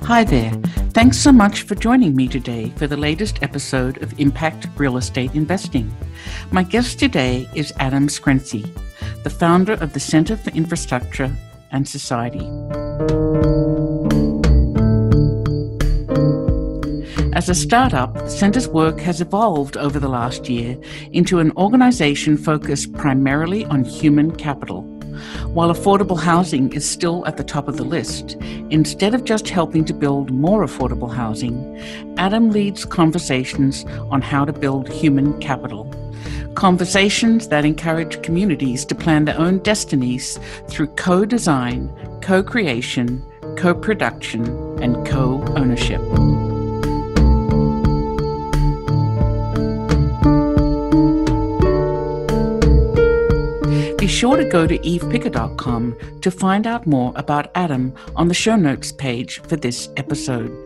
Hi there. Thanks so much for joining me today for the latest episode of Impact Real Estate Investing. My guest today is Adam Sgrenci, the founder of the Center for Infrastructure and Society. As a startup, the Center's work has evolved over the last year into an organization focused primarily on human capital. While affordable housing is still at the top of the list, instead of just helping to build more affordable housing, Adam leads conversations on how to build human capital. Conversations that encourage communities to plan their own destinies through co-design, co-creation, co-production, and co-ownership. Be sure to go to evepicker.com to find out more about Adam on the show notes page for this episode.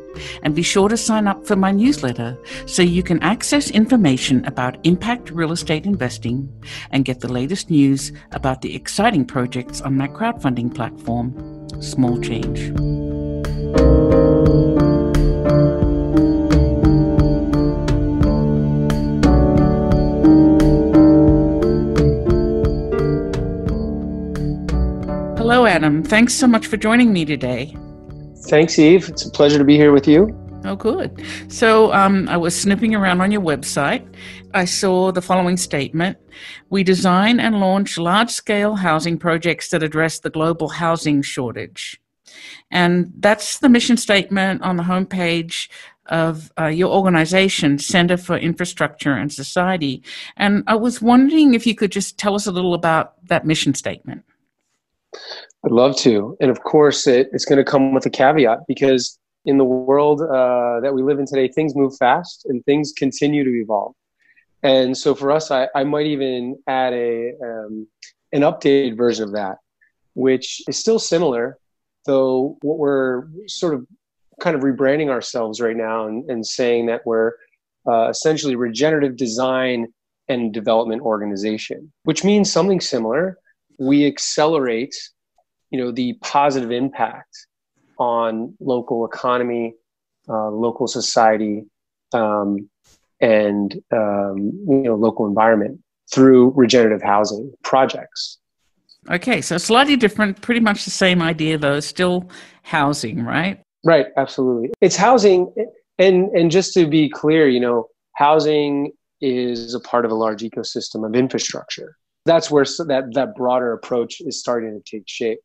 And be sure to sign up for my newsletter so you can access information about impact real estate investing and get the latest news about the exciting projects on my crowdfunding platform, Small Change. Hello, Adam. Thanks so much for joining me today. Thanks, Eve. It's a pleasure to be here with you. Oh, good. So I was snooping around on your website. I saw the following statement. We design and launch large-scale housing projects that address the global housing shortage. And that's the mission statement on the homepage of your organization, Center for Infrastructure and Society. And I was wondering if you could just tell us a little about that mission statement. I'd love to. And of course, it's going to come with a caveat because in the world that we live in today, things move fast and things continue to evolve. And so for us, I might even add an updated version of that, which is still similar, though what we're sort of kind of rebranding ourselves right now and saying that we're essentially regenerative design and development organization, which means something similar. We accelerate, the positive impact on local economy, local society, and local environment through regenerative housing projects. Okay, so slightly different, pretty much the same idea though, still housing, right? Right, absolutely. It's housing, and just to be clear, housing is a part of a large ecosystem of infrastructure. That's where that broader approach is starting to take shape.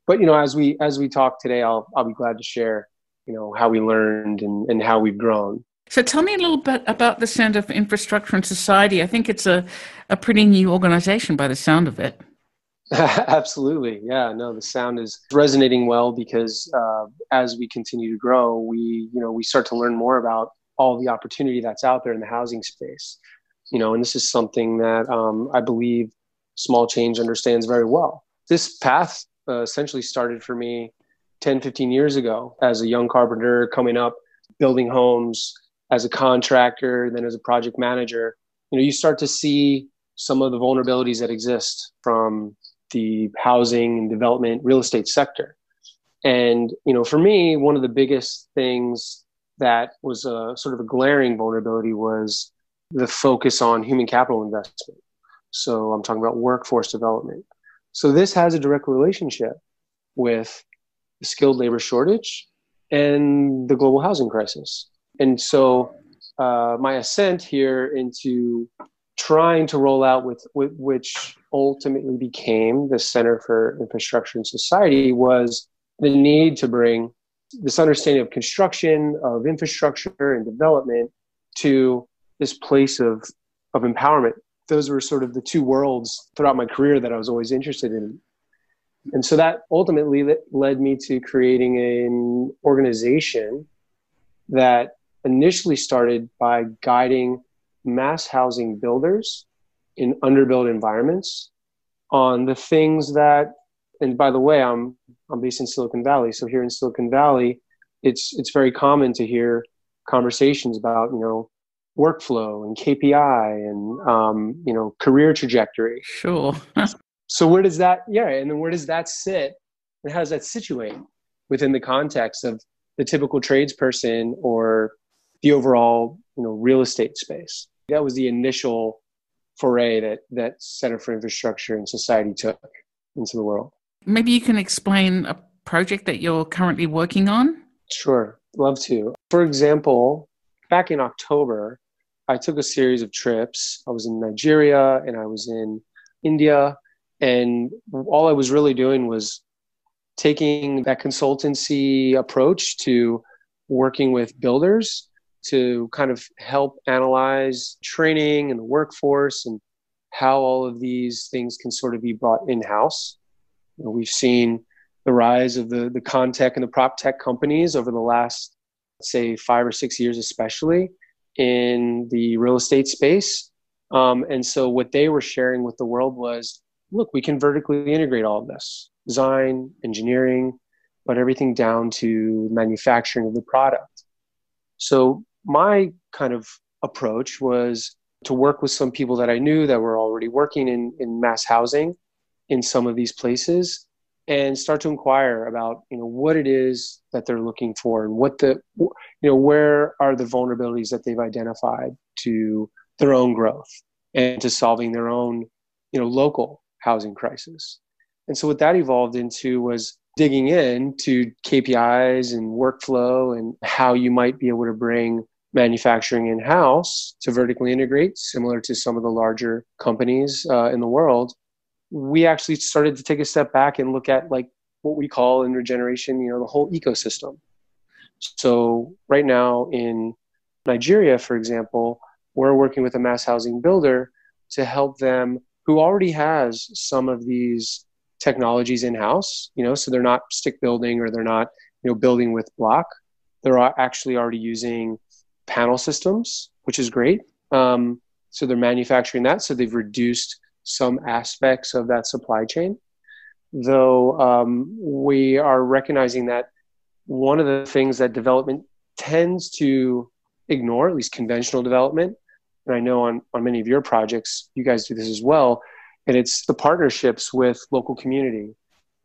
But as we talk today, I'll be glad to share how we learned and how we've grown. So tell me a little bit about the Center for Infrastructure and Society. I think it's a pretty new organization by the sound of it. Absolutely, yeah. No, the sound is resonating well because as we continue to grow, we start to learn more about all the opportunity that's out there in the housing space. And this is something that I believe Small Change understands very well. This path essentially started for me 10, 15 years ago as a young carpenter coming up, building homes as a contractor, then as a project manager. You start to see some of the vulnerabilities that exist from the housing and development real estate sector. And, for me, one of the biggest things that was a sort of a glaring vulnerability was the focus on human capital investment. So I'm talking about workforce development. So this has a direct relationship with the skilled labor shortage and the global housing crisis. And so my ascent here into trying to roll out with which ultimately became the Center for Infrastructure and Society was the need to bring this understanding of construction, of infrastructure and development to this place of empowerment. Those were sort of the two worlds throughout my career that I was always interested in. And so that ultimately led me to creating an organization that initially started by guiding mass housing builders in underbuilt environments on the things that, and by the way, I'm based in Silicon Valley. So here in Silicon Valley, it's very common to hear conversations about, workflow and KPI and, career trajectory. Sure. So where does that sit? And how does that situate within the context of the typical tradesperson or the overall, real estate space. That was the initial foray that Center for Infrastructure and Society took into the world. Maybe you can explain a project that you're currently working on? Sure, love to. For example, back in October, I took a series of trips. I was in Nigeria and I was in India, and all I was really doing was taking that consultancy approach to working with builders to kind of help analyze training and the workforce and how all of these things can sort of be brought in-house. We've seen the rise of the ConTech and the prop tech companies over the last, say, 5 or 6 years, especially in the real estate space. And so what they were sharing with the world was, look, we can vertically integrate all of this, design, engineering, but everything down to manufacturing of the product. So my kind of approach was to work with some people that I knew that were already working in mass housing in some of these places and start to inquire about, what it is that they're looking for and where are the vulnerabilities that they've identified to their own growth and to solving their own, local housing crisis. And so what that evolved into was digging into KPIs and workflow and how you might be able to bring manufacturing in-house to vertically integrate, similar to some of the larger companies in the world. We actually started to take a step back and look at like what we call in regeneration, the whole ecosystem. So right now in Nigeria, for example, we're working with a mass housing builder to help them who already has some of these technologies in-house, so they're not stick building or they're not, building with block. They're actually already using panel systems, which is great. So they're manufacturing that. So they've reduced some aspects of that supply chain. Though we are recognizing that one of the things that development tends to ignore, at least conventional development, and I know on many of your projects, you guys do this as well, and it's the partnerships with local community.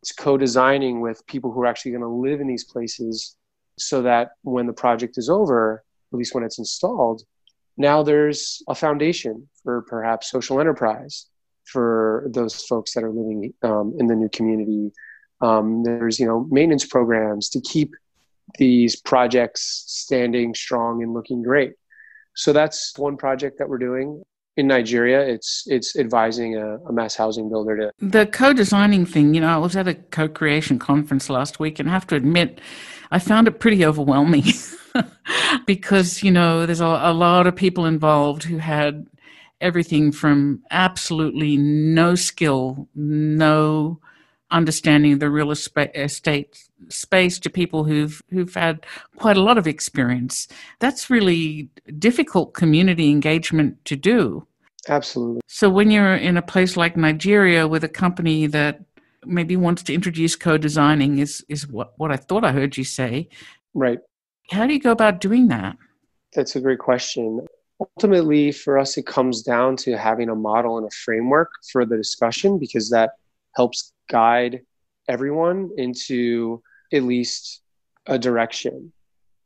It's co-designing with people who are actually going to live in these places so that when the project is over, at least when it's installed, now there's a foundation for perhaps social enterprise for those folks that are living in the new community. There's, maintenance programs to keep these projects standing strong and looking great. So that's one project that we're doing. In Nigeria, it's advising a mass housing builder to... The co-designing thing, I was at a co-creation conference last week and I have to admit, I found it pretty overwhelming because, there's a lot of people involved who had everything from absolutely no skill, no understanding of the real estate space to people who've had quite a lot of experience. That's really difficult community engagement to do. Absolutely. So when you're in a place like Nigeria with a company that maybe wants to introduce co-designing is what I thought I heard you say. Right. How do you go about doing that? That's a great question. Ultimately, for us, it comes down to having a model and a framework for the discussion, because that helps guide everyone into at least a direction.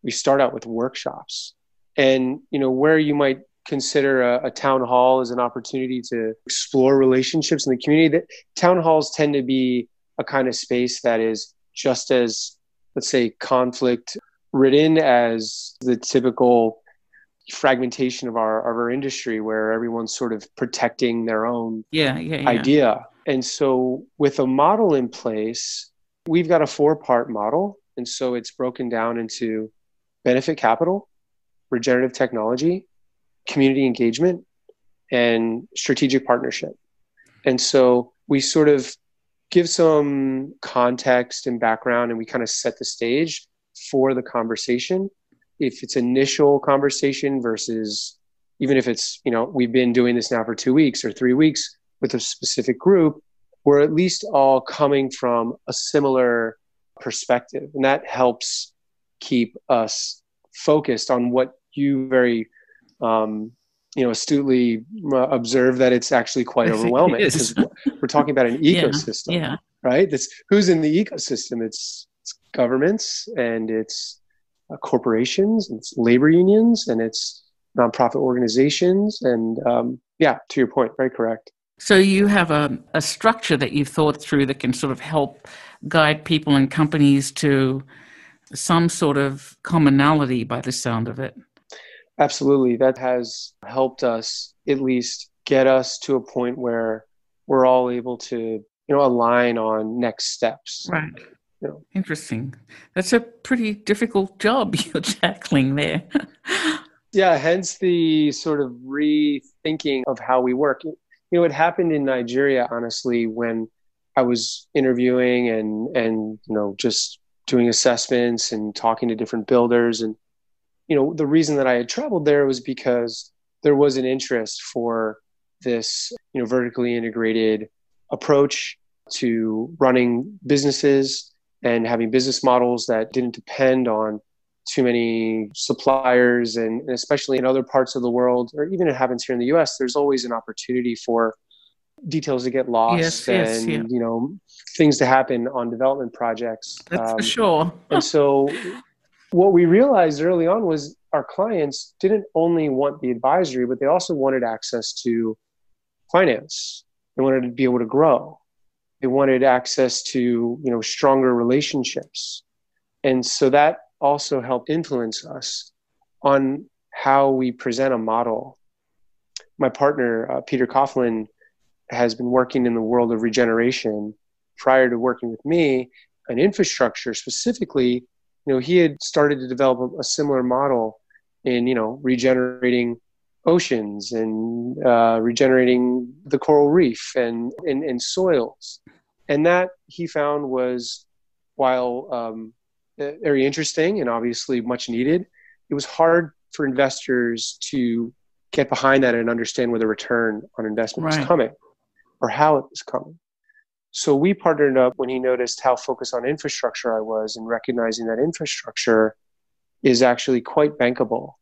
We start out with workshops, and where you might consider a town hall as an opportunity to explore relationships in the community. That town halls tend to be a kind of space that is just as, let's say, conflict ridden as the typical fragmentation of our industry, where everyone's sort of protecting their own idea. And so with a model in place, we've got a 4-part model. And so it's broken down into benefit capital, regenerative technology, community engagement, and strategic partnership. And so we sort of give some context and background, and we kind of set the stage for the conversation. If it's initial conversation versus, even if it's, we've been doing this now for 2 weeks or 3 weeks with a specific group, we're at least all coming from a similar perspective. And that helps keep us focused on what you very, astutely observe, that it's actually quite overwhelming, because we're talking about an ecosystem, right? That's who's in the ecosystem. It's governments and it's corporations, and it's labor unions, and it's nonprofit organizations. And yeah, to your point, very correct. So you have a structure that you've thought through that can sort of help guide people and companies to some sort of commonality by the sound of it. Absolutely. That has helped us at least get us to a point where we're all able to, align on next steps. Right. Interesting. That's a pretty difficult job you're tackling there. Yeah, hence the sort of rethinking of how we work. It happened in Nigeria, honestly, when I was interviewing and just doing assessments and talking to different builders. And, the reason that I had traveled there was because there was an interest for this, vertically integrated approach to running businesses and having business models that didn't depend on too many suppliers. And especially in other parts of the world, or even it happens here in the US, there's always an opportunity for details to get lost and things to happen on development projects. That's for sure. And so what we realized early on was our clients didn't only want the advisory, but they also wanted access to finance. They wanted to be able to grow. They wanted access to, stronger relationships. And so that also helped influence us on how we present a model. My partner, Peter Coughlin, has been working in the world of regeneration prior to working with me, and infrastructure specifically. He had started to develop a similar model in, regenerating oceans and regenerating the coral reef and soils. And that he found was, while very interesting and obviously much needed, it was hard for investors to get behind that and understand where the return on investment was coming or how it was coming. So we partnered up when he noticed how focused on infrastructure I was, and recognizing that infrastructure is actually quite bankable.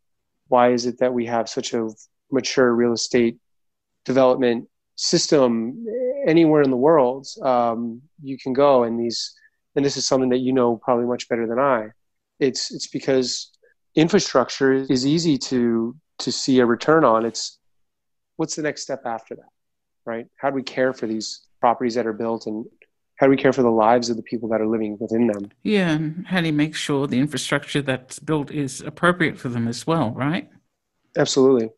Why is it that we have such a mature real estate development system anywhere in the world? You can go, and this is something that probably much better than I. It's because infrastructure is easy to see a return on. It's what's the next step after that, right? How do we care for these properties that are built, and how do we care for the lives of the people that are living within them? Yeah, and how do you make sure the infrastructure that's built is appropriate for them as well, right? Absolutely.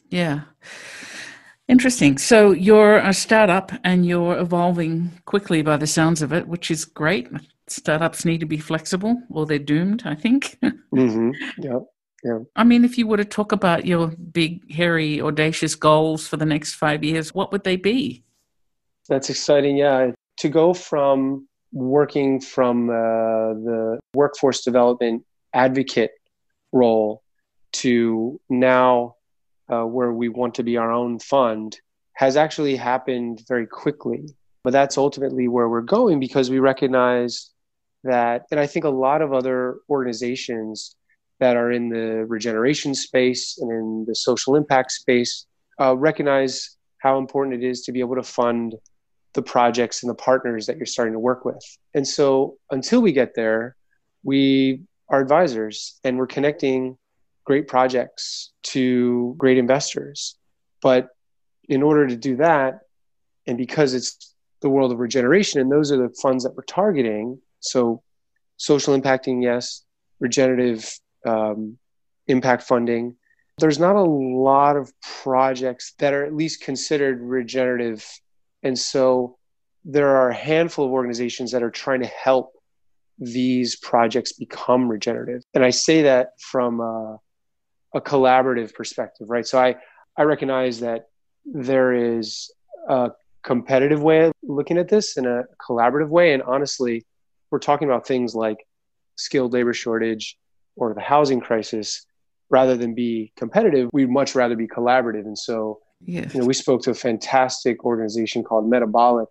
Yeah. Interesting. So you're a startup and you're evolving quickly by the sounds of it, which is great. Startups need to be flexible or they're doomed, I think. Mm-hmm. Yeah. I mean, if you were to talk about your big, hairy, audacious goals for the next 5 years, what would they be? That's exciting. Yeah. To go from working from the workforce development advocate role to now where we want to be our own fund has actually happened very quickly. But that's ultimately where we're going, because we recognize that, and I think a lot of other organizations that are in the regeneration space and in the social impact space recognize how important it is to be able to fund the projects and the partners that you're starting to work with. And so until we get there, we are advisors and we're connecting great projects to great investors. But in order to do that, and because it's the world of regeneration, and those are the funds that we're targeting, so social impacting, yes, regenerative impact funding, there's not a lot of projects that are at least considered regenerative. And so there are a handful of organizations that are trying to help these projects become regenerative. And I say that from a collaborative perspective, right? So I recognize that there is a competitive way of looking at this and a collaborative way. And honestly, we're talking about things like skilled labor shortage or the housing crisis. Rather than be competitive, we'd much rather be collaborative. And so, yes, we spoke to a fantastic organization called Metabolic,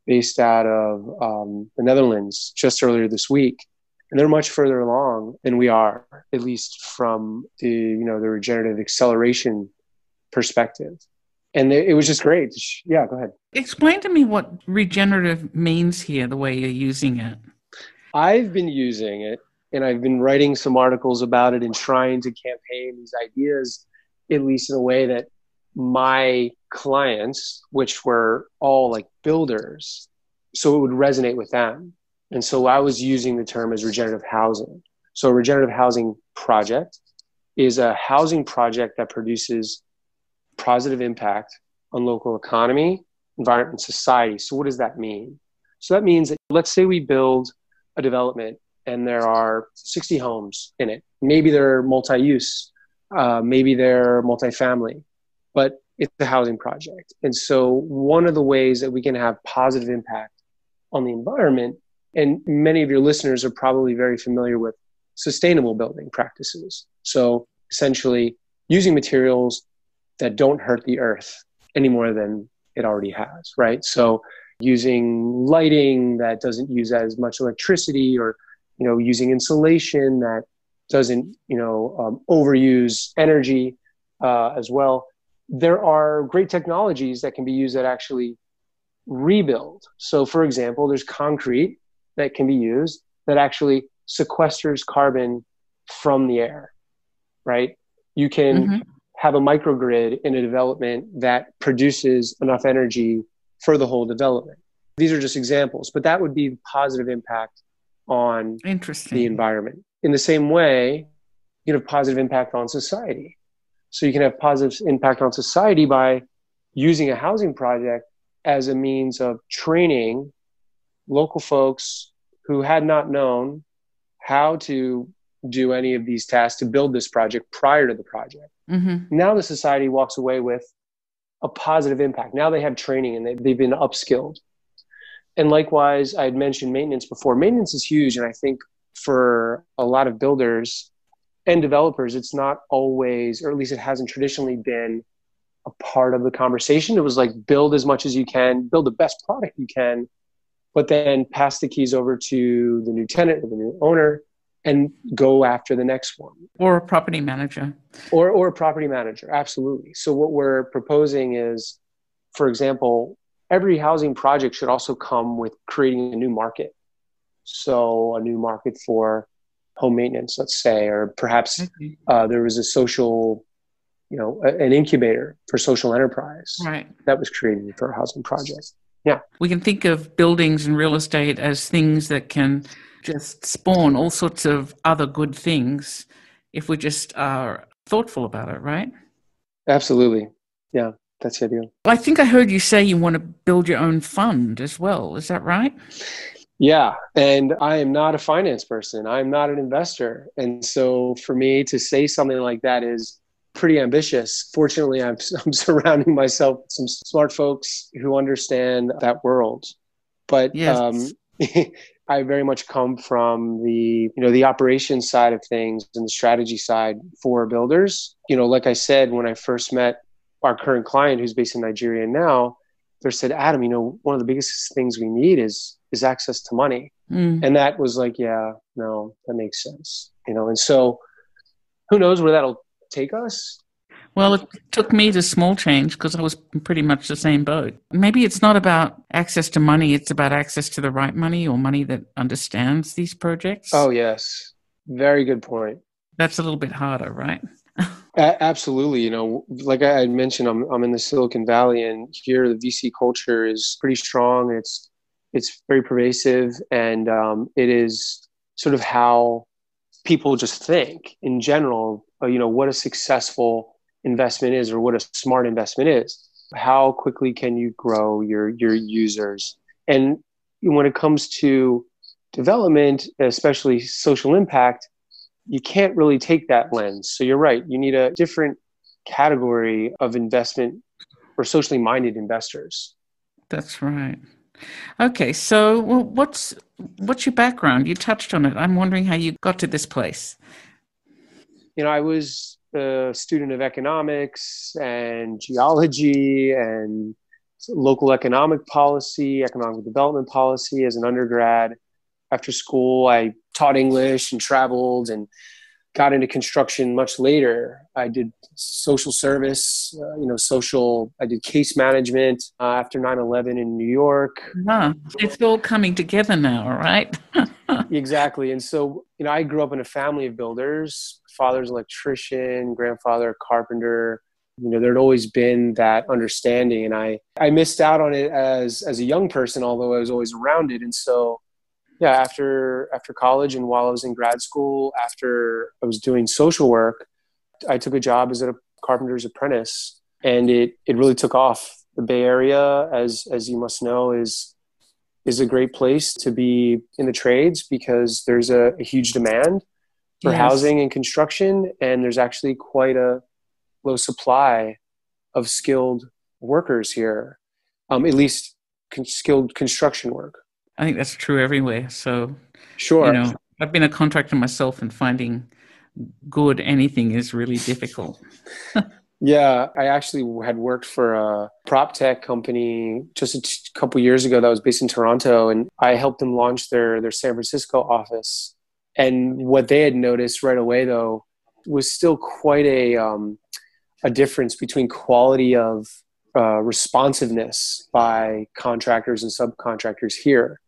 based out of the Netherlands, just earlier this week. And they're much further along than we are, at least from the regenerative acceleration perspective. And it was just great. Yeah, go ahead. Explain to me what regenerative means here, the way you're using it. I've been using it And I've been writing some articles about it and trying to campaign these ideas, at least in a way that my clients, which were all like builders, so it would resonate with them. And so I was using the term as regenerative housing. So a regenerative housing project is a housing project that produces positive impact on local economy, environment, and society. So what does that mean? So that means that, let's say we build a development and there are 60 homes in it. Maybe they're multi-use, maybe they're multifamily, but it's a housing project. And so one of the ways that we can have positive impact on the environment, and many of your listeners are probably very familiar with sustainable building practices. So essentially using materials that don't hurt the earth any more than it already has, right? So using lighting that doesn't use as much electricity, or using insulation that doesn't overuse energy as well. There are great technologies that can be used that actually rebuild. So for example, there's concrete that can be used that actually sequesters carbon from the air, right? You can have a microgrid in a development that produces enough energy for the whole development. These are just examples, but that would be positive impact on the environment. In the same way, you can have positive impact on society. So you can have positive impact on society by using a housing project as a means of training local folks who had not known how to do any of these tasks to build this project prior to the project. Now the society walks away with a positive impact. Now they have training and they've been upskilled. And likewise, I had mentioned maintenance before. Maintenance is huge. And I think for a lot of builders and developers, it's not always, or at least it hasn't traditionally been, a part of the conversation. It was like, build as much as you can, build the best product you can, but then pass the keys over to the new tenant or the new owner and go after the next one. Or a property manager. Or a property manager, absolutely. So what we're proposing is, for example, every housing project should also come with creating a new market. So a new market for home maintenance, let's say, or perhaps there was a social, an incubator for social enterprise that was created for a housing project. Yeah. We can think of buildings and real estate as things that can just spawn all sorts of other good things if we just are thoughtful about it, right? Absolutely. Yeah, that's the idea. I think I heard you say you want to build your own fund as well. Is that right? Yeah. And I am not a finance person. I'm not an investor. And so for me to say something like that is pretty ambitious. Fortunately, I'm surrounding myself with some smart folks who understand that world. But yes. I very much come from the operations side of things and the strategy side for builders. Like I said, when I first met our current client who's based in Nigeria now, they said, Adam, one of the biggest things we need is access to money. And that was like, yeah, no, that makes sense. And so who knows where that'll take us? Well, it took me to small change because I was pretty much the same boat. Maybe it's not about access to money. It's about access to the right money, or money that understands these projects. Oh, yes. Very good point. That's a little bit harder, right? Absolutely. Like I had mentioned, I'm in the Silicon Valley, and here the VC culture is pretty strong. It's very pervasive, and it is sort of how people just think in general, what a successful investment is, or what a smart investment is. How quickly can you grow your users? And when it comes to development, especially social impact, you can't really take that lens. So you're right. You need a different category of investment for socially minded investors. That's right. Okay. So what's your background? You touched on it. I'm wondering how you got to this place. I was a student of economics and geology and local economic policy, economic development policy as an undergrad. After school, I taught English and traveled and got into construction much later. I did social service, I did case management after 9/11 in New York. It's all coming together now, right? Exactly. And so, I grew up in a family of builders. Father's electrician, grandfather carpenter. There'd always been that understanding, and I missed out on it as a young person, although I was always around it. And so, yeah, after college and while I was in grad school, after I was doing social work, I took a job as a carpenter's apprentice, and it really took off. The Bay Area, as you must know, is a great place to be in the trades because there's a huge demand for Yes. housing and construction, and there's actually quite a low supply of skilled workers here, at least skilled construction work. I think that's true everywhere. So, Sure. I've been a contractor myself, and finding good anything is really difficult. Yeah, I actually had worked for a prop tech company just a couple years ago that was based in Toronto, and I helped them launch their San Francisco office. And what they had noticed right away, though, was still quite a difference between quality of responsiveness by contractors and subcontractors here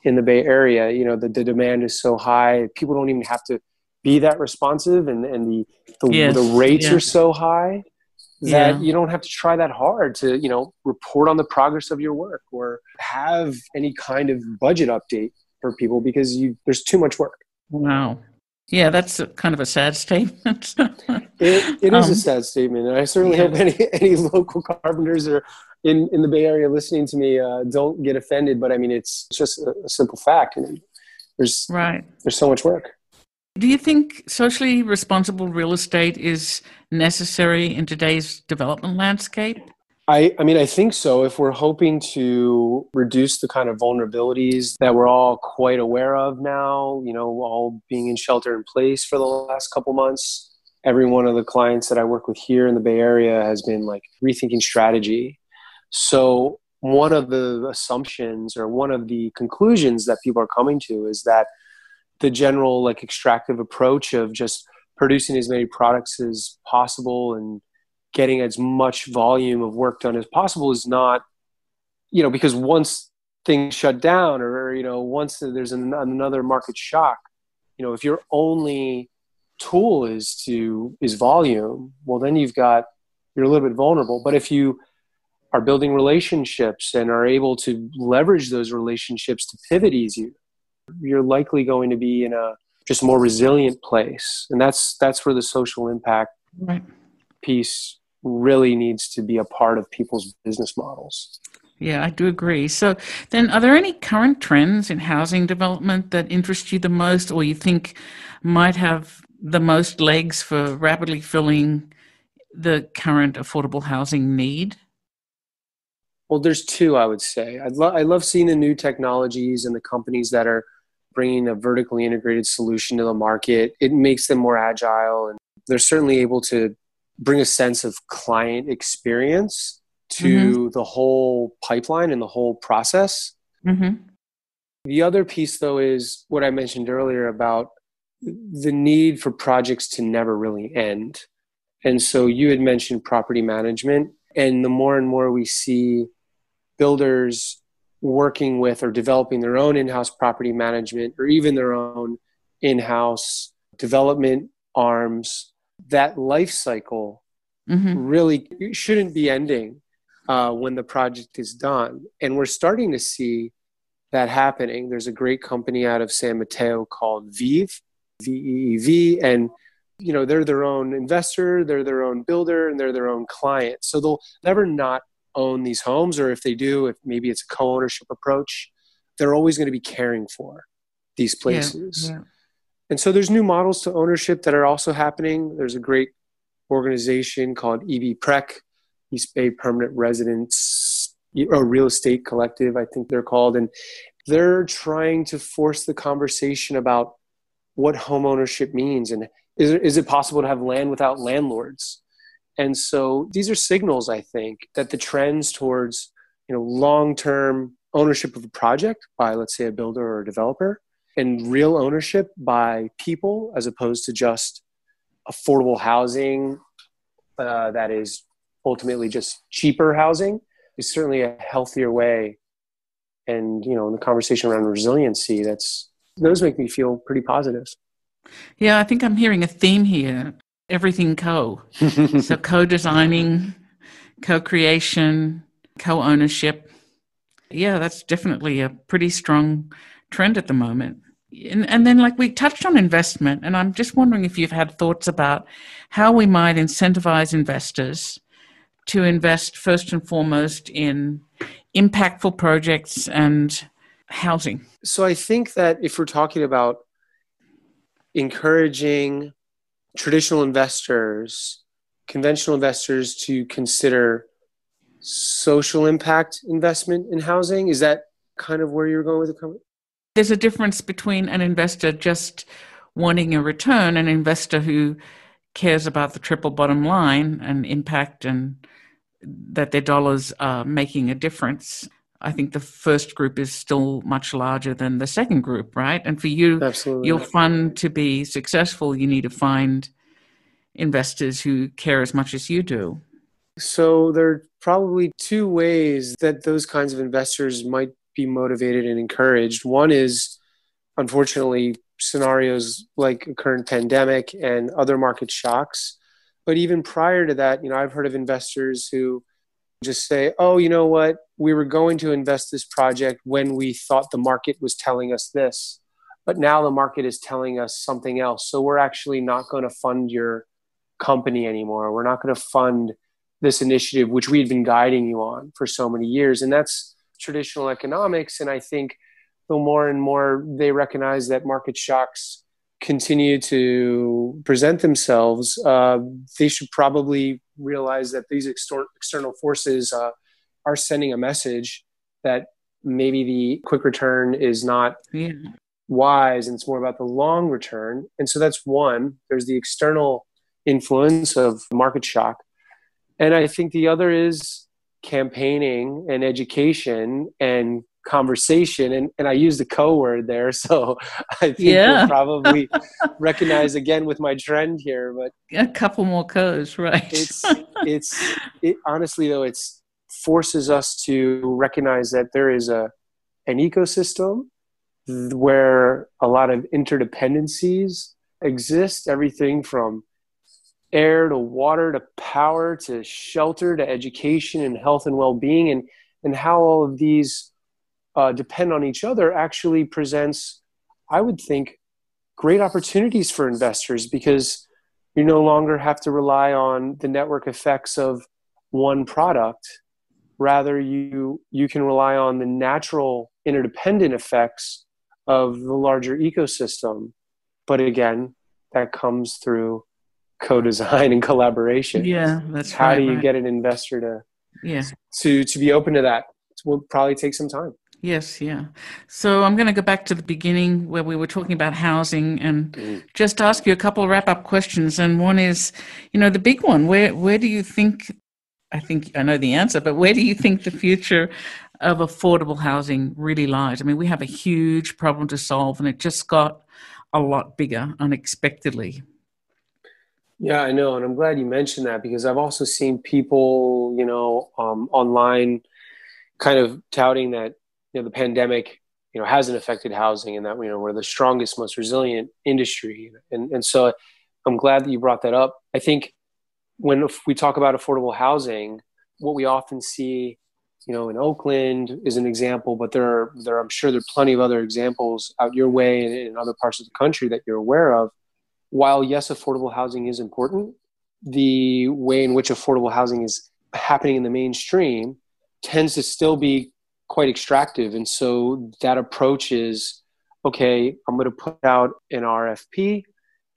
in the Bay Area. The demand is so high, people don't even have to be that responsive, and the Yes. rates Yeah. are so high that Yeah. you don't have to try that hard to, report on the progress of your work or have any kind of budget update for people because there's too much work. Wow. Yeah, that's kind of a sad statement. It is a sad statement, and I certainly hope Yes. any local carpenters are in the Bay Area listening to me don't get offended. But I mean, it's just a simple fact. There's Right. there's so much work. Do you think socially responsible real estate is necessary in today's development landscape? I think so. If we're hoping to reduce the kind of vulnerabilities that we're all quite aware of now, all being in shelter in place for the last couple months, every one of the clients that I work with here in the Bay Area has been like rethinking strategy. So one of the assumptions or one of the conclusions that people are coming to is that the general like extractive approach of just producing as many products as possible and getting as much volume of work done as possible is not, because once things shut down or, once there's another market shock, if your only tool is volume, well, then you're a little bit vulnerable. But if you are building relationships and are able to leverage those relationships to pivot easier, you're likely going to be in a just more resilient place. And that's where the social impact Right. piece really needs to be a part of people's business models. Yeah, I do agree. So then, are there any current trends in housing development that interest you the most, or you think might have the most legs for rapidly filling the current affordable housing need? Well, there's two, I would say. I love seeing the new technologies and the companies that are bringing a vertically integrated solution to the market. It makes them more agile, and they're certainly able to bring a sense of client experience to the whole pipeline and the whole process. Mm-hmm. The other piece, though, is what I mentioned earlier about the need for projects to never really end. And so you had mentioned property management, and the more and more we see builders working with or developing their own in-house property management or even their own in-house development arms, that life cycle really shouldn't be ending when the project is done. And we're starting to see that happening. There's a great company out of San Mateo called Vive, VEEV, and they're their own investor, they're their own builder, and they're their own client. So they'll never not own these homes, or if they do, if maybe it's a co-ownership approach, they're always going to be caring for these places. Yeah. And so there's new models to ownership that are also happening. There's a great organization called EB-PREC, East Bay Permanent Residence or Real Estate Collective, I think they're called. And they're trying to force the conversation about what home ownership means, and is it possible to have land without landlords? And so these are signals, I think, that the trends towards long-term ownership of a project by, let's say, a builder or a developer, and real ownership by people as opposed to just affordable housing that is ultimately just cheaper housing, is certainly a healthier way. And in the conversation around resiliency, that's those make me feel pretty positive. Yeah, I think I'm hearing a theme here. Everything co. So co-designing, co-creation, co-ownership. Yeah, that's definitely a pretty strong trend at the moment. And then, like, we touched on investment, and I'm just wondering if you've had thoughts about how we might incentivize investors to invest first and foremost in impactful projects and housing. So I think that if we're talking about encouraging traditional investors, conventional investors to consider social impact investment in housing, is that kind of where you're going with the comment? There's a difference between an investor just wanting a return, an investor who cares about the triple bottom line and impact and that their dollars are making a difference. I think the first group is still much larger than the second group, right? And for you, Absolutely. your fund to be successful, you need to find investors who care as much as you do. So there are probably two ways that those kinds of investors might be motivated and encouraged. One is, unfortunately, scenarios like a current pandemic and other market shocks. But even prior to that, I've heard of investors who just say, oh, you know what, we were going to invest this project when we thought the market was telling us this, but now the market is telling us something else. So we're actually not going to fund your company anymore. We're not going to fund this initiative, which we had been guiding you on for so many years. And that's traditional economics. And I think the more and more they recognize that market shocks continue to present themselves, they should probably realize that these external forces are sending a message that maybe the quick return is not wise, and it's more about the long return. And so that's one. There's the external influence of market shock. And I think the other is campaigning and education and conversation. And I used the co word there. So I think you'll probably recognize again with my trend here, but a couple more co's, right? It honestly though, it forces us to recognize that there is an ecosystem where a lot of interdependencies exist, everything from air to water to power to shelter to education and health and well-being, and how all of these depend on each other actually presents, I would think, great opportunities for investors, because you no longer have to rely on the network effects of one product. Rather, you can rely on the natural interdependent effects of the larger ecosystem. But again, that comes through co-design and collaboration. Yeah, that's How right. How do you get an investor to be open to that? It will probably take some time. Yes, yeah. So I'm going to go back to the beginning where we were talking about housing and just ask you a couple of wrap-up questions. And one is, the big one, where do you think, I think I know the answer, but where do you think the future of affordable housing really lies? I mean, we have a huge problem to solve, and it just got a lot bigger unexpectedly. Yeah, I know. And I'm glad you mentioned that, because I've also seen people, online kind of touting that, the pandemic, hasn't affected housing, and that, we're the strongest, most resilient industry. And so I'm glad that you brought that up. I think if we talk about affordable housing, what we often see, in Oakland is an example, but I'm sure there are plenty of other examples out your way and in other parts of the country that you're aware of. While yes, affordable housing is important, the way in which affordable housing is happening in the mainstream tends to still be quite extractive. And so that approach is, okay, I'm going to put out an RFP,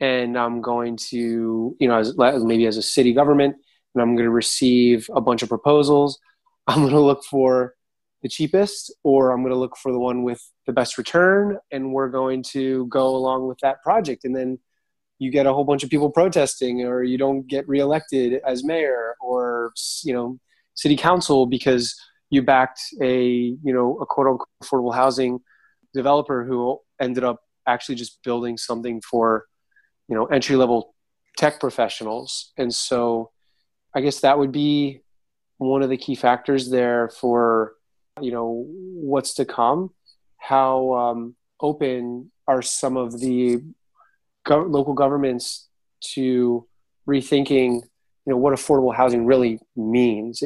and I'm going to, maybe as a city government, and I'm going to receive a bunch of proposals. I'm going to look for the cheapest, or I'm going to look for the one with the best return, and we're going to go along with that project. And then you get a whole bunch of people protesting, or you don't get reelected as mayor or, city council because you backed a quote unquote affordable housing developer who ended up actually just building something for, entry level tech professionals. And so I guess that would be one of the key factors there for, what's to come, how open are some of the local governments to rethinking, what affordable housing really means.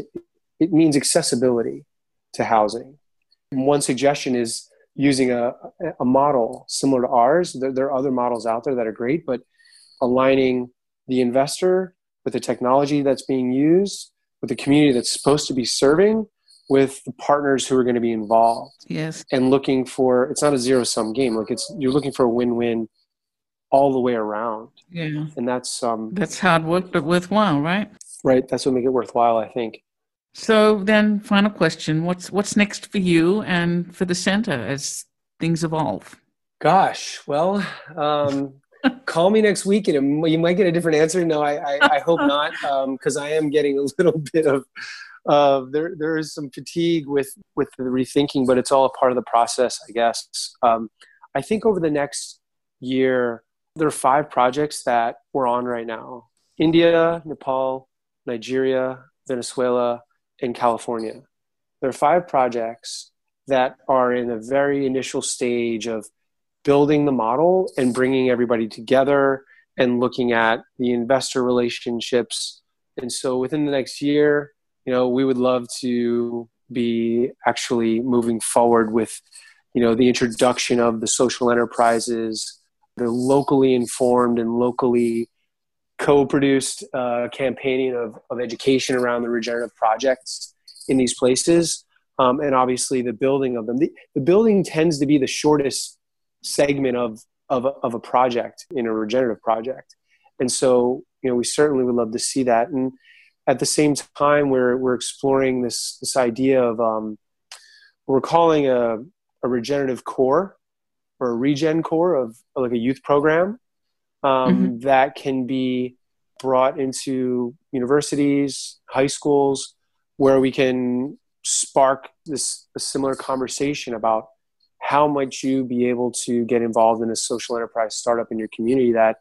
It means accessibility to housing. One suggestion is using a model similar to ours. There are other models out there that are great, but aligning the investor with the technology that's being used, with the community that's supposed to be serving, with the partners who are going to be involved. Yes. And looking for, it's not a zero-sum game. Like you're looking for a win-win all the way around. Yeah. And that's hard work, but worthwhile, right? Right. That's what makes it worthwhile, I think. So then, final question: what's next for you and for the center as things evolve? Gosh, well, call me next week and you might get a different answer. No, I hope not, because I am getting a little bit of there is some fatigue with the rethinking, but it's all a part of the process, I guess. I think over the next year, there are 5 projects that we're on right now: India, Nepal, Nigeria, Venezuela, and California. There are 5 projects that are in a very initial stage of building the model and bringing everybody together and looking at the investor relationships. And so within the next year, we would love to be actually moving forward with, the introduction of the social enterprises, the locally informed and locally co-produced campaigning of education around the regenerative projects in these places. And obviously the building of them. The building tends to be the shortest segment of a project in a regenerative project. And so, we certainly would love to see that. And at the same time, we're exploring this idea of we're calling a regenerative core or a regen core of like a youth program that can be brought into universities, high schools, where we can spark a similar conversation about how might you be able to get involved in a social enterprise startup in your community that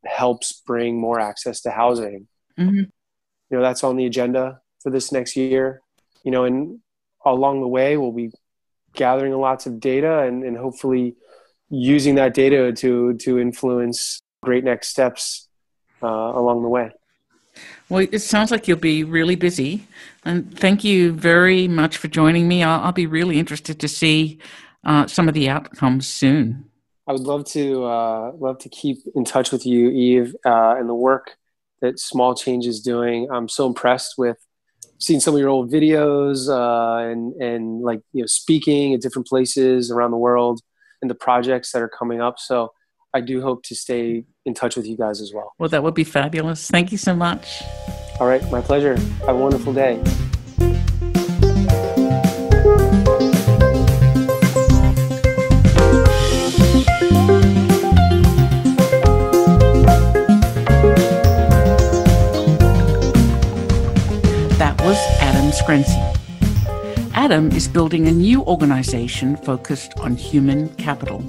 helps bring more access to housing. That's on the agenda for this next year, and along the way, we'll be gathering lots of data and hopefully using that data to influence great next steps along the way. Well, it sounds like you'll be really busy, and thank you very much for joining me. I'll be really interested to see some of the outcomes soon. I would love to keep in touch with you, Eve, and the work that Small Change is doing. I'm so impressed with seeing some of your old videos and like speaking at different places around the world and the projects that are coming up. So I do hope to stay in touch with you guys as well. Well, that would be fabulous. Thank you so much. All right, my pleasure. Have a wonderful day. Sgrenci. Adam is building a new organization focused on human capital.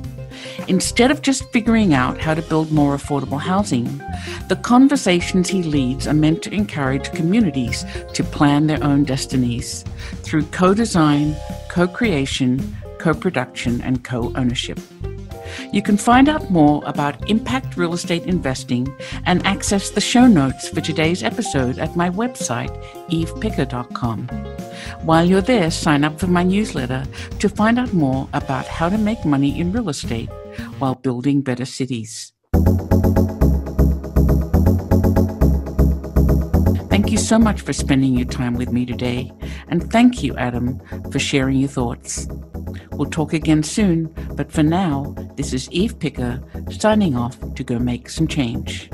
Instead of just figuring out how to build more affordable housing, the conversations he leads are meant to encourage communities to plan their own destinies through co-design, co-creation, co-production, and co-ownership. You can find out more about impact real estate investing and access the show notes for today's episode at my website, evepicker.com. While you're there, sign up for my newsletter to find out more about how to make money in real estate while building better cities. Thank you so much for spending your time with me today, and thank you, Adam, for sharing your thoughts. We'll talk again soon, but for now, this is Eve Picker signing off to go make some change.